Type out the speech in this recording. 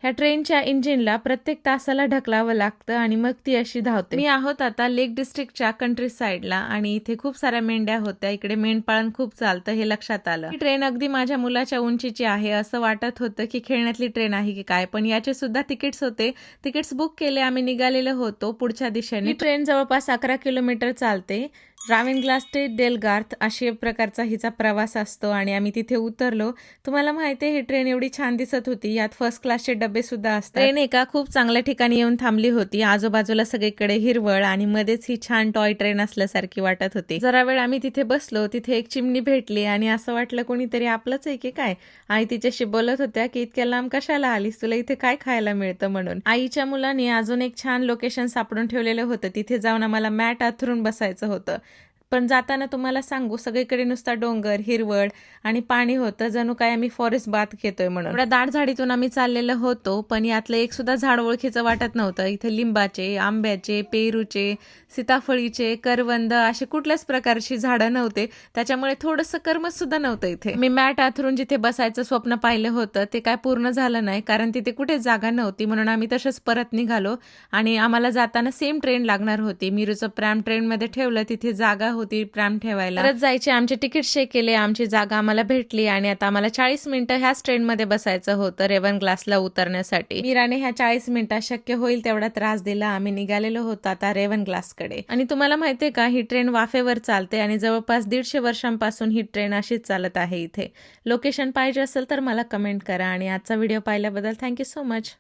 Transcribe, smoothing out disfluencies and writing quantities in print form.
ह्या ट्रेनच्या इंजिनला प्रत्येक तासाला ढकलावं लागतं आणि मग ती अशी धावते. मी आहोत आता लेक डिस्ट्रिक्टच्या कंट्री साईडला आणि इथे खूप साऱ्या मेंढ्या होत्या. इकडे मेंढपाळन खूप चालतं हे लक्षात आलं. ही ट्रेन अगदी माझ्या मुलाच्या उंचीची आहे असं वाटत होतं की खेळण्यातली ट्रेन आहे की काय, पण याचे सुद्धा तिकीट्स होते. तिकीट्स बुक केले, आम्ही निघालेलो होतो पुढच्या दिशेने. ही ट्रेन जवळपास 11 किलोमीटर चालते. रावेनग्लास ते डेलगार्थ अशा प्रकारचा हिचा प्रवास असतो आणि आम्ही तिथे उतरलो. तुम्हाला माहिती आहे ही ट्रेन एवढी छान दिसत होती. यात फर्स्ट क्लासचे डबे सुद्धा असतात. ट्रेन एका खूप चांगल्या ठिकाणी येऊन थांबली होती. आजूबाजूला सगळीकडे हिरवळ आणि मध्येच ही छान टॉय ट्रेन असल्यासारखी वाटत होती. जरा वेळ आम्ही तिथे बसलो. तिथे एक चिमणी भेटली आणि असं वाटलं कोणीतरी आपलंच आहे की काय. आई तिच्याशी बोलत होत्या की इतक्या लांब कशाला आलीस, तुला इथे काय खायला मिळतं म्हणून. आईच्या मुलाने अजून एक छान लोकेशन सापडून ठेवलेलं होतं. तिथे जाऊन आम्हाला मॅट अंथरून बसायचं होतं. पण जाताना तुम्हाला सांगू सगळीकडे नुसता डोंगर, हिरवळ आणि पाणी होतं, जणू काय आम्ही फॉरेस्ट बाथ घेतोय म्हणून. एवढ्या दाट झाडीतून आम्ही चाललेलो होतो, पण यातलं एक सुद्धा झाड ओळखीचं वाटत नव्हतं. इथे लिंबाचे, आंब्याचे, पेरूचे, सीताफळीचे, करवंद असे कुठल्याच प्रकारची झाडं नव्हते. त्याच्यामुळे थोडंसं करमत सुद्धा नव्हतं इथे. मी मॅट अंथरून जिथे बसायचं स्वप्न पाहिलं होतं ते काय पूर्ण झालं नाही, कारण तिथे कुठे जागा नव्हती. म्हणून आम्ही तसंच परत निघालो आणि आम्हाला जाताना सेम ट्रेन लागणार होती. मीरूचं प्रॅम ट्रेनमध्ये ठेवलं, तिथे जागा होती प्रॅम ठेवायला. परत जायचे, आमचे तिकीट चेक केले, आमची जागा आम्हाला भेटली आणि आता आम्हाला 40 मिनिटं ह्याच ट्रेनमध्ये बसायचं होतं रेवनग्लासला उतरण्यासाठी. मीराने ह्या 40 मिनिटात शक्य होईल तेवढा त्रास दिला. आम्ही निघालेलो होतो आता रेवनग्लासकडे. आणि तुम्हाला माहितीये का, ही ट्रेन वाफेवर चालते आणि जवळपास 150 वर्षांपासून ही ट्रेन अशीच चालत आहे इथे. लोकेशन पाहिजे असेल तर मला कमेंट करा आणि आजचा व्हिडिओ पाहिल्याबद्दल थँक्यू सो मच.